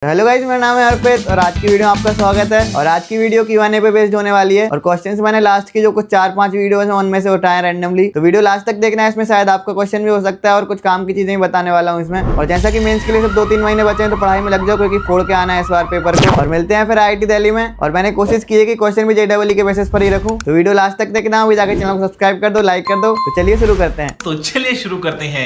Hello guys, मेरा नाम है अर्पित और आज की वीडियो में आपका स्वागत है। और आज की वीडियो Q&A पे बेस्ड होने वाली है और क्वेश्चंस मैंने लास्ट की जो कुछ 4-5 वीडियोस हैं उनमें से उठाए रैंडमली। तो वीडियो लास्ट तक देखना है, इसमें शायद आपका क्वेश्चन भी हो सकता है और कुछ काम की चीजें भी बताने वाला हूँ इसमें। और जैसा कि मेंस के लिए सिर्फ 2-3 महीने बचे हैं तो पढ़ाई में लग जाओ, क्योंकि फोड़ के आना है इस बार पेपर को। और मिलते हैं फिर IIT दिल्ली में। और मैंने कोशिश की है कि क्वेश्चन भी JEE के बेसिस पर ही रखूँ। तो वीडियो लास्ट तक देखना, अभी जाकर चैनल को सब्सक्राइब कर दो, लाइक कर दो। तो चलिए शुरू करते हैं।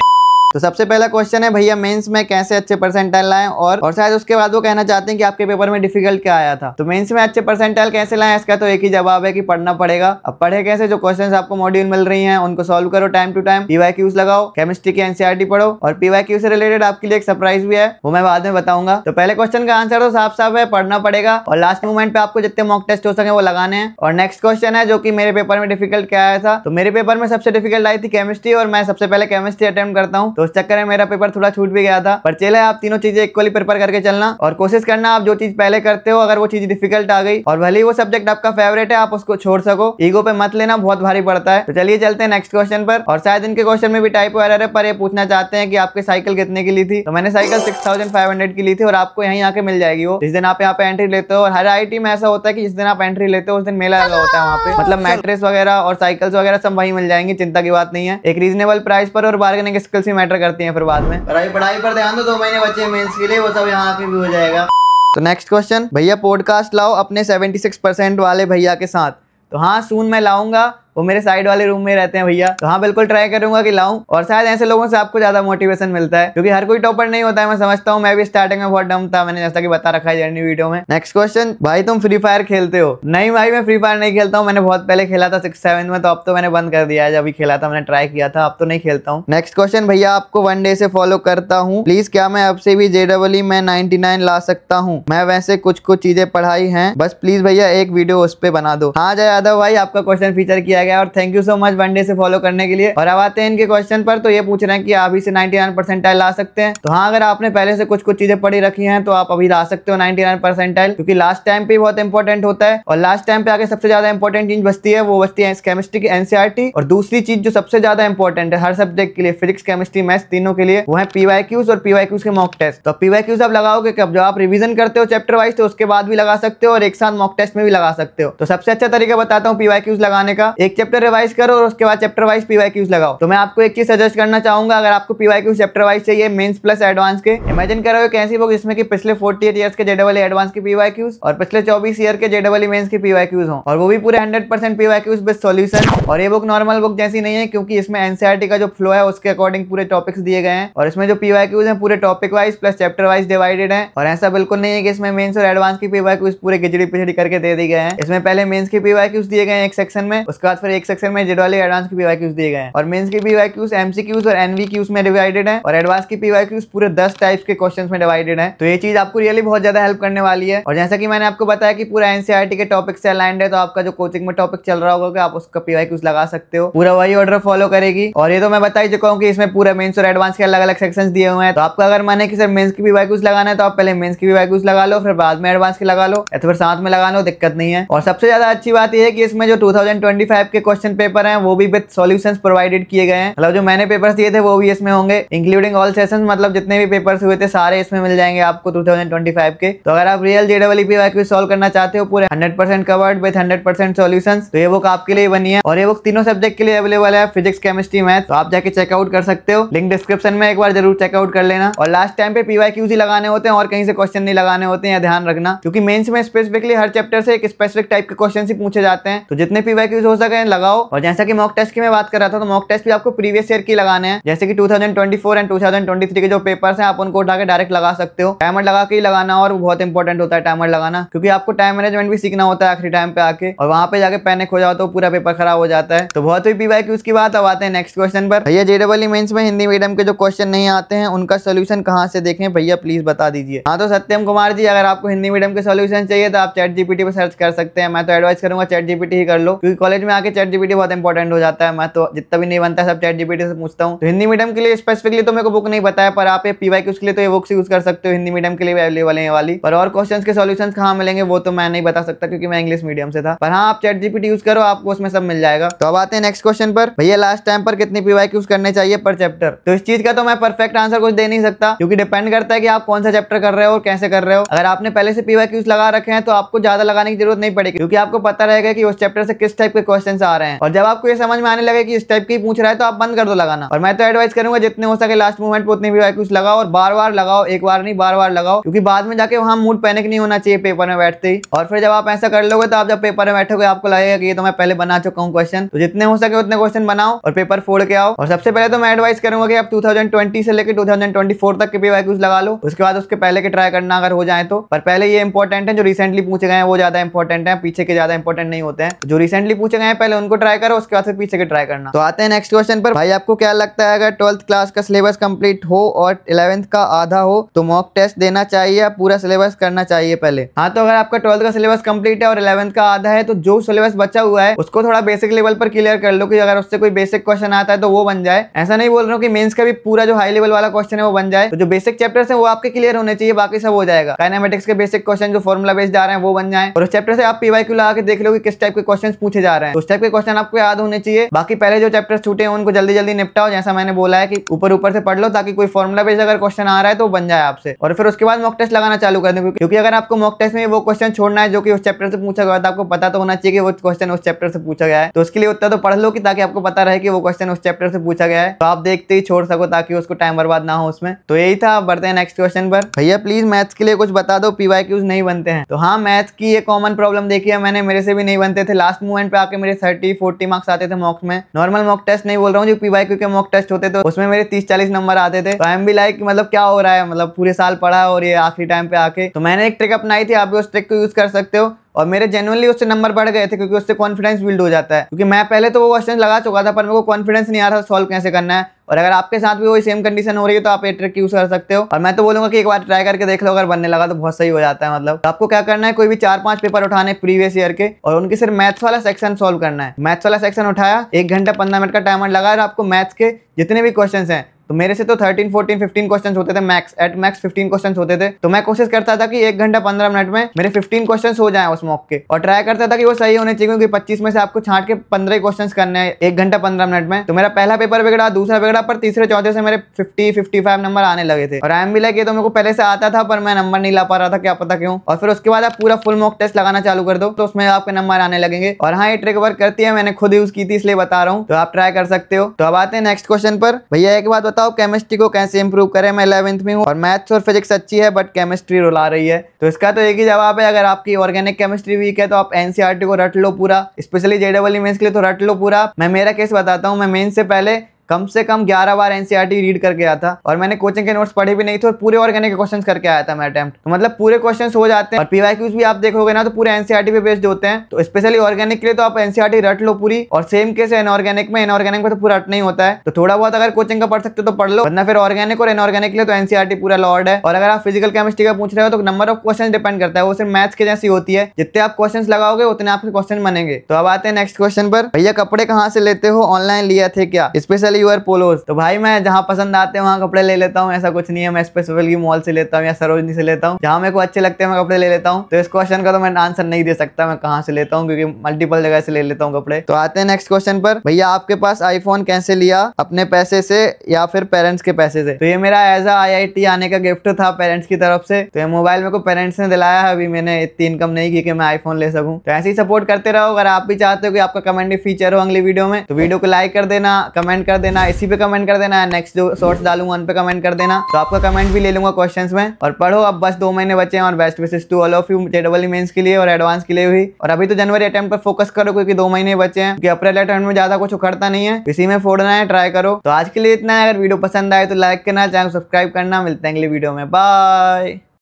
तो सबसे पहला क्वेश्चन है, भैया मेंस में कैसे अच्छे परसेंटाइल लाएं, और शायद उसके बाद वो कहना चाहते हैं कि आपके पेपर में डिफिकल्ट क्या आया था। तो मेंस में अच्छे परसेंटाइल कैसे लाएं, इसका तो एक ही जवाब है कि पढ़ना पड़ेगा। अब पढ़े कैसे? जो क्वेश्चंस आपको मॉड्यूल मिल रही हैं उनको सॉल्व करो टाइम टू टाइम, PYQs लगाओ, केमिस्ट्री की NCERT पढ़ो। और PYQ से रिलेटेड आपके लिए एक सरप्राइज भी है, वो मैं बाद में बताऊंगा। तो पहले क्वेश्चन का आंसर तो साफ साफ है, पढ़ना पड़ेगा और लास्ट मोमेंट पे आपको जितने मॉक टेस्ट हो सके वो लगाने हैं। और नेक्स्ट क्वेश्चन है जो कि मेरे पेपर में डिफिकल्ट क्या आया था। तो मेरे पेपर में सबसे डिफिकल्ट आई थी केमिस्ट्री, और मैं सबसे पहले केमिस्ट्री अटेम्प्ट करता हूँ, तो उस चक्कर में मेरा पेपर थोड़ा छूट भी गया था। पर चले, आप तीनों चीजें इक्वली प्रिपेयर करके चलना और कोशिश करना आप जो चीज पहले करते हो अगर वो चीज डिफिकल्ट आ गई और भले ही वो सब्जेक्ट आपका फेवरेट है आप उसको छोड़ सको, ईगो पे मत लेना, बहुत भारी पड़ता है। तो चलिए चलते हैं नेक्स्ट क्वेश्चन पर। और शायद इनके क्वेश्चन में भी टाइपो एरर है, पर ये पूछना चाहते हैं कि आपके साइकिल कितने की ली थी। तो मैंने साइकिल 6500 की ली थी और आपको यहीं आके मिल जाएगी वो, जिस दिन आप यहाँ पे एंट्री लेते हो। और हर IIT में ऐसा होता है कि जिस दिन आप एंट्री लेते हो उस दिन मेला लगा होता है वहाँ पे, मतलब मैट्रेस वगैरह और साइकिल्स वगैरह सब वहीं मिल जाएंगी, चिंता की बात नहीं है, एक रीजनेबल प्राइस पर। और बार्गेनिंग स्किल्स भी मैटर करती हैं फिर बाद में। पढ़ाई पर ध्यान दो, 2 महीने बचे मेंस के लिए, वो सब यहाँ पे भी हो जाएगा। तो नेक्स्ट क्वेश्चन, भैया पॉडकास्ट लाओ अपने 76% वाले भैया के साथ। तो हाँ, सून मैं लाऊंगा, वो मेरे साइड वाले रूम में रहते हैं भैया। तो हाँ, बिल्कुल ट्राई करूंगा कि लाऊं। और शायद ऐसे लोगों से आपको ज्यादा मोटिवेशन मिलता है, क्योंकि हर कोई टॉपर नहीं होता है। मैं समझता हूँ, मैं भी स्टार्टिंग में बहुत डम था, मैंने जैसा कि बता रखा है जर्नी वीडियो में। नेक्स्ट क्वेश्चन, भाई तुम फ्री फायर खेलते हो? नहीं भाई, मैं फ्री फायर नहीं खेलता हूँ। मैंने बहुत पहले खेला था 6-7 में, तो अब तो मैंने बंद कर दिया है। जब भी खेला था मैंने ट्राई किया था, अब तो नहीं खेलता हूँ। नेक्स्ट क्वेश्चन, भैया आपको 1 डे से फॉलो करता हूँ, प्लीज क्या मैं अब से भी JEE में 99 ला सकता हूँ? मैं वैसे कुछ चीजें पढ़ाई हैं, बस प्लीज भैया एक वीडियो उस पे बना दो। हाँ जय यादव भाई, आपका क्वेश्चन फीचर किया गया और thank you so much 1 day से फॉलो करने के लिए। और अब आते हैं इनके क्वेश्चन पर। तो ये पूछ रहे हैं कि आप इसे 99 परसेंटाइल ला सकते हैं। तो हाँ, अगर आपने पहले से कुछ चीजें पढ़ी रखी हैं तो आप अभी ला सकते हो 99 परसेंटाइल, क्योंकि लास्ट टाइम पे बहुत इंपॉर्टेंट होता है। और लास्ट टाइम पे आगे सबसे ज्यादा इंपॉर्टेंट चीज बचती है, वो बचती है केमिस्ट्री की NCERT। और दूसरी चीज जो सबसे ज्यादा इंपॉर्टेंट है हर सब्जेक्ट के लिए, फिजिक्स केमिस्ट्री मैथ्स तीनों के लिए, वो है PYQs और PYQs के मॉक टेस्ट। तो PYQs आप लगाओगे कब? जब आप रिवीजन करते हो चैप्टर वाइज, तो उसके बाद भी लगा सकते हो और एक साथ मॉक टेस्ट में भी लगा सकते हो। तो सबसे अच्छा तरीका बताता हूँ PYQs लगाने का, एक चैप्टर रिवाइज करो और उसके बाद चैप्टर वाइज PYQs लगाओ। तो मैं आपको एक चीज सजेस्ट करना चाहूंगा, अगर आपको PYQs चैप्टर वाइज चाहिए मेंस प्लस एडवांस के, इमेजिन करो एक ऐसी बुक जिसमें कि पिछले 48 ईयर्स के JEE एडवांस की PYQs और पिछले 24 ईयर के JEE मेंस की PYQs हो, और वो भी पूरे 100% PYQs विद सॉल्यूशन। और ये बुक नॉर्मल बुक जैसी नहीं है, क्योंकि इसमें NCERT का जो फ्लो है उसके अकॉर्डिंग पूरे टॉपिक्स दिए गए हैं। और इसमें जो PYQs हैं पूरे topic wise plus chapter wise divided है। और ऐसा बिल्कुल नहीं है कि इसमें मेंस और एडवांस की PYQs पूरे खिचड़ी पिचड़ी करके दे दी गए हैं। इसमें पहले मेंस की PYQs दिए गए हैं एक सेक्शन में, उसके बाद फिर एक सेक्शन में JEE एडवांस की PYQs दिए गए हैं। और मेंस की PYQs MCQs और NVQs में डिवाइडेड है, और एडवांस की PYQs पूरे 10 टाइप्स के क्वेश्चंस में डिवाइडेड है। तो ये चीज आपको रियली बहुत ज्यादा हेल्प करने वाली है। और जैसा कि मैंने आपको बताया कि पूरा NCERT के टॉपिक से अलाइंड है, तो आपका जो कोचिंग में टॉपिक चल रहा होगा आप उसका PYQs लगा सकते हो, पूरा वही ऑर्डर फॉलो करेगी। और ये तो मैं बता ही चुका हूँ कि इसमें पूरा मेंस और एडवांस के अलग अलग सेक्शंस दिए हुए हैं। तो आपका अगर मन है कि सिर्फ मेंस की PYQs लगाना है, तो आप पहले मेंस की PYQs लगा लो, फिर बाद में एडवांस की लगा लो, या तो फिर साथ में लगा लो, दिक्कत नहीं है। और सबसे ज्यादा अच्छी बात यह है कि इसमें जो 2025 के क्वेश्चन पेपर है वो भी विद सॉल्यूशंस प्रोवाइडेड किए गए हैं। मतलब जो मैंने पेपर्स दिए थे वो भी इसमें होंगे, इंक्लूडिंग ऑल सेशंस, मतलब जितने भी पेपर्स हुए थे सारे इसमें मिल जाएंगे आपको 2025 के। तो अगर आप रियल JEE PYQ सॉल्व करना चाहते हो पूरे 100% कवर्ड विद 100% सॉल्यूशंस, तो ये बुक आपके लिए बनी है। और ये बुक तीनों सब्जेक्ट के लिए अवेलेबल है, फिजिक्स केमिस्ट्री मैथ। तो आप जाके चेकआउट कर सकते हो, लिंक डिस्क्रिप्शन में, एक बार जरूर चेकआउट कर लेना। और लास्ट टाइम पे PYQs ही लगाने होते हैं और कहीं से क्वेश्चन नहीं लगाने होते हैं, ध्यान रखना, क्योंकि मेंस में स्पेसिफिकली हर चैप्टर से एक स्पेसिफिक टाइप के क्वेश्चन ही पूछे जाते हैं। तो जितने PYQs हो सके लगाओ। और जैसा कि मॉक टेस्ट की मैं बात कर रहा था, तो मॉक टेस्ट भी आपको प्रीवियस ईयर की लगाने हैं, जैसे कि 2024 एंड 2023 के जो पेपर्स हैं आप उनको उठा के डायरेक्ट लगा सकते हो। टाइमर लगा के ही लगाना, और बहुत इंपॉर्टेंट होता है टाइमर लगाना, क्योंकि आपको टाइम मैनेजमेंट भी सीखना होता है आखिरी टाइम पे आके, और वहां पे जाके पैनिक हो जाओ तो पूरा पेपर खराब हो जाता है। तो बहुत हुई PYQs की बात। अब आते हैं नेक्स्ट क्वेश्चन पर। भैया JEE मेंस में हिंदी मीडियम के जो क्वेश्चन नहीं आते हैं उनका सोल्यूशन कहाँ से देखें भैया, प्लीज बता दीजिए। हाँ तो सत्यम कुमार जी, अगर आपको हिंदी मीडियम के सोल्यूशन चाहिए तो आप ChatGPT पे सर्च कर सकते हैं। मैं तो एडवाइस करूंगा ChatGPT ही कर लो, क्योंकि कॉलेज में आके जाके ChatGPT बहुत इंपॉर्टेंट हो जाता है। मैं तो जितना भी नहीं बनता सब ChatGPT से पूछता हूँ। तो हिंदी मीडियम के लिए स्पेसिफिकली तो मेरे को बुक नहीं पता है, पर आप PYQs के लिए तो ये बुक्स यूज कर सकते हो, हिंदी मीडियम के लिए अवेलेबल है ये वाली। पर और क्वेश्चन के सॉल्यूशंस कहाँ मिलेंगे वो तो मैं नहीं बता सकता क्योंकि मैं इंग्लिश मीडियम से था। पर हाँ, आप ChatGPT यूज करो, आपको उसमें सब मिल जाएगा। तो अब आते हैं नेक्स्ट क्वेश्चन पर। भैया लास्ट टाइम पर कितनी PYQs करने चाहिए पर चैप्टर? तो इस चीज का तो मैं परफेक्ट आंसर कुछ दे नहीं सकता क्योंकि डिपेंड करता है कि आप कौन सा चैप्टर कर रहे हो और कैसे कर रहे हो। अगर आपने पहले से PYQs लगा रखे हैं तो आपको ज्यादा लगाने की जरूरत नहीं पड़ेगी क्योंकि आपको पता रहेगा कि उस चैप्टर से किस टाइप के क्वेश्चन आ रहे हैं। और जब आपको ये समझ में आने लगे कि इस टाइप की पूछ रहा है तो आप बंद कर दो लगाना। और मैं तो एडवाइस करूंगा जितने हो सके लास्ट मोमेंट पे उतने PYQs लगाओ और बार बार लगाओ, एक बार नहीं बार बार लगाओ, क्योंकि बाद में जाके वहां मूड पैनिक नहीं होना चाहिए पेपर में बैठते ही। और फिर जब आप ऐसा कर लोगे तो आप जब पेपर में बैठोगे आपको लगेगा कि ये तो मैं पहले बना चुका हूँ क्वेश्चन। तो जितने हो सके उतने क्वेश्चन बनाओ और पेपर फोड़ के आओ। और सबसे पहले तो मैं एडवाइस करूंगा कि आप 2020 से लेकर 2024 तक के PYQs लगा लो, उसके बाद उसके पहले के ट्राई करना अगर हो जाए तो। पर पहले ये इंपॉर्टेंट है, जो रिसेंटली पूछे गए हैं वो ज्यादा इंपॉर्टेंट है, पीछे के ज्यादा इंपॉर्टेंट नहीं होते हैं। जो रिसेंटली पूछे गए हैं पहले उनको ट्राई करो, उसके बाद फिर पीछे के ट्राई करना। तो आते हैं नेक्स्ट क्वेश्चन पर। भाई आपको क्या लगता है अगर 12th क्लास का सिलेबस कंप्लीट हो और 11th का आधा हो तो मॉक टेस्ट देना चाहिए या पूरा सिलेबस करना चाहिए पहले? हाँ, तो अगर आपका 12th का सिलेबस कंप्लीट है और 11th का आधा है तो जो सिलेबस बचा हुआ है उसको थोड़ा बेसिक लेवल पर क्लियर कर लो कि अगर उससे कोई बेसिक क्वेश्चन आता है तो वो बन जाए। ऐसा नहीं बोल रहा हूँ कि मेंस का भी पूरा जो हाई लेवल वाला क्वेश्चन है वो बन जाए। तो जो बेसिक चैप्टर्स है वो आपके क्लियर होने चाहिए, बाकी सब हो जाएगा। काइनेमेटिक्स के बेसिक क्वेश्चन जो फॉर्मुला बेस्ड आ रहे हैं वो बन जाए और उस चैप्टर से आप PYQ लगा के देख लो कि किस टाइप के क्वेश्चन पूछे जा रहे हैं। उस टाइप के क्वेश्चन आपको याद होने चाहिए। बाकी पहले जो चैप्टर्स छूटे हैं उनको जल्दी जल्दी निपटाओ, जैसा मैंने बोला है कि ऊपर ऊपर से पढ़ लो ताकि कोई फॉर्मुला बेस्ड अगर क्वेश्चन आ रहा है तो बन जाए आपसे। और फिर उसके बाद मॉक टेस्ट लगाना चालू कर दो, क्योंकि अगर आपको मॉक टेस्ट में वो क्वेश्चन छोड़ना है जो कि उस चैप्टर से पूछा गया था, आपको पता तो होना चाहिए कि वो क्वेश्चन उस चैप्टर से पूछा गया है। तो उसके लिए उतना तो पढ़ लो कि ताकि आपको पता रहे कि वो क्वेश्चन उस चैप्टर से पूछा गया है, तो आप देखते ही छोड़ सको ताकि उसको टाइम बर्बाद ना हो उसमें। तो यही था। बढ़ते हैं नेक्स्ट क्वेश्चन पर। भैया प्लीज मैथ्स के लिए कुछ बता दो, PYQs नहीं बनते हैं। तो हाँ, मैथ्स की ये कॉमन प्रॉब्लम देखी है मैंने, मेरे से भी नहीं बनते थे। लास्ट मोमेंट पे आके मेरे 30-40 मार्क्स आते थे मॉक्स में। नॉर्मल मॉक टेस्ट नहीं बोल रहा हूँ, जो PYQ के मॉक टेस्ट होते थे उसमें मेरे 30-40 नंबर आते थे। तो आई एम बी लाइक मतलब क्या हो रहा है, मतलब पूरे साल पढ़ा और ये आखिरी टाइम पे आके। तो मैंने एक ट्रिक अपनाई थी, आप भी उस ट्रिक को यूज कर सकते हो। और मेरे जेन्युइनली उससे नंबर बढ़ गए थे क्योंकि उससे कॉन्फिडेंस बिल्ड हो जाता है। क्योंकि मैं पहले तो वो क्वेश्चन लगा चुका था पर मेरे को कॉन्फिडेंस नहीं आ रहा था सॉल्व कैसे करना है। और अगर आपके साथ भी वही सेम कंडीशन हो रही है तो आप ये ट्रिक यूज कर सकते हो। और मैं तो बोलूंगा कि एक बार ट्राई करके देख लो, अगर बनने लगा तो बहुत सही हो जाता है। मतलब तो आपको क्या करना है, कोई भी 4-5 पेपर उठाने प्रीवियस ईयर के और उनकी सिर्फ मैथ्स वाला सेक्शन सॉल्व करना है। मैथ्स वाला सेक्शन उठाया, 1 घंटा 15 मिनट का टाइमर लगा और आपको मैथ्स के जितने भी क्वेश्चन हैं, तो मेरे से तो 13, 14, 15 क्वेश्चन होते थे मैक्स, एट मैक्स 15 क्वेश्चन होते थे। तो मैं कोशिश करता था कि 1 घंटा 15 मिनट में मेरे 15 क्वेश्चन हो जाएं उस मॉक के, और ट्राई करता था कि वो सही होने चाहिए क्योंकि 25 में से आपको छांट के 15 क्वेश्चन करने हैं 1 घंटा 15 मिनट में। तो मेरा पहला पेपर बिगड़ा, दूसरा बिगड़ा, पर तीसरे चौथे से मेरे 50-55 नंबर आने लगे थे। और आई एम भी लाइक ये तो मेरे को पहले से आता था पर मैं नंबर नहीं ला पा रहा था, क्या पता क्यों। और फिर उसके बाद आप पूरा फुल मॉक टेस्ट लगाना चालू कर दो तो उसमें आपके नंबर आने लगेंगे। और हाँ, ये ट्रिक वर्क करती है, मैंने खुद यूज की थी इसलिए बता रहा हूँ, तो आप ट्राई कर सकते हो। तो अब आते हैं नेक्स्ट क्वेश्चन पर। भैया एक बात बताओ, केमिस्ट्री को कैसे इंप्रूव करें? मैं 11th में हूँ और मैथ्स और फिजिक्स अच्छी है बट केमिस्ट्री रुला रही है। तो इसका तो एक ही जवाब है, अगर आपकी ऑर्गेनिक केमिस्ट्री वीक है तो आप एनसीईआरटी को रट लो पूरा, स्पेशली जेईई मेंस के लिए तो रट लो पूरा। मैं मेरा केस बताता हूँ, मैं मेंस से पहले कम से कम 11 बार एनसीईआरटी रीड करके आया था और मैंने कोचिंग के नोट्स पढ़े भी नहीं थे और पूरे ऑर्गेनिक के क्वेश्चंस करके आया था मैं अटेम्प्ट। तो मतलब पूरे क्वेश्चंस हो जाते हैं। और पीवाईक्यूज भी आप देखोगे ना तो पूरे एनसीईआरटी पे बेस्ड होते हैं। तो स्पेशली ऑर्गेनिक के लिए तो आप एनसीईआरटी रट लो पूरी। और सेम केस है इनऑर्गेनिक में, इनऑर्गेनिक में तो पूरा रट नहीं होता है। तो थोड़ा बहुत अगर कोचिंग का पढ़ सकते हो तो पढ़ लो, वरना फिर ऑर्गेनिक और इनऑर्गेनिक के लिए तो एनसीईआरटी पूरा लॉर्ड है। और अगर आप फिजिकल केमिस्ट्री का पूछ रहे हो तो नंबर ऑफ क्वेश्चन डिपेंड करता है, वो सिर्फ मैथ्स के जैसी होती है, जितने आप क्वेश्चन लगाओगे उतने आपके क्वेश्चन बनेंगे। तो अब आते हैं नेक्स्ट क्वेश्चन पर। भैया कपड़े कहाँ से लेते हो? ऑनलाइन लिया थे क्या? Specially your polos. तो भाई मैं जहां पसंद आते हैं वहां कपड़े ले लेता हूं, ऐसा कुछ नहीं है। मैं स्पेसिफिकली मॉल से लेता हूं या सरोजनी से लेता हूं, जहां मेरे को अच्छे लगते हैं मैं कपड़े ले लेता हूं। तो इस क्वेश्चन का तो मैं आंसर नहीं दे सकता मैं कहां से लेता हूं, क्योंकि मल्टीपल जगह से ले लेता हूं कपड़े। तो आते हैं नेक्स्ट क्वेश्चन पर। भैया आपके पास आईफोन कैसे लिया? अपने पैसे से या फिर पेरेंट्स के पैसे से? तो ये मेरा एज अ IIT आने का गिफ्ट था पेरेंट्स की तरफ से। तो ये मोबाइल मेरे को पेरेंट्स ने दिलाया है, अभी मैंने इतनी इनकम नहीं की कि मैं आईफोन ले सकूं। तो ऐसे ही सपोर्ट करते रहो। अगर आप भी चाहते हो कि आपका कमेंट फीचर हो अगली वीडियो में तो वीडियो को लाइक कर देना, कमेंट कर देना, इसी पे कमेंट कर देना, नेक्स्ट जो शॉर्ट्स डालूंगा उन पे कमेंट कर देना। तो आपका कमेंट भी ले लूंगा क्वेश्चंस में। और पढ़ो, अब बस 2 महीने बचे हैं और best wishes to all of you JEE mains के लिए और एडवांस के लिए भी। और अभी तो जनवरी अटेम्प्ट पर फोकस करो क्योंकि 2 महीने बचे हैं, क्योंकि अप्रैल अटेम्प्ट में ज्यादा कुछ उखड़ता नहीं है, इसी में फोड़ना है, ट्राई करो। तो आज के लिए इतना है। अगर वीडियो पसंद आए तो लाइक करना, चैनल सब्सक्राइब करना। मिलते हैं अगली वीडियो में, बाय।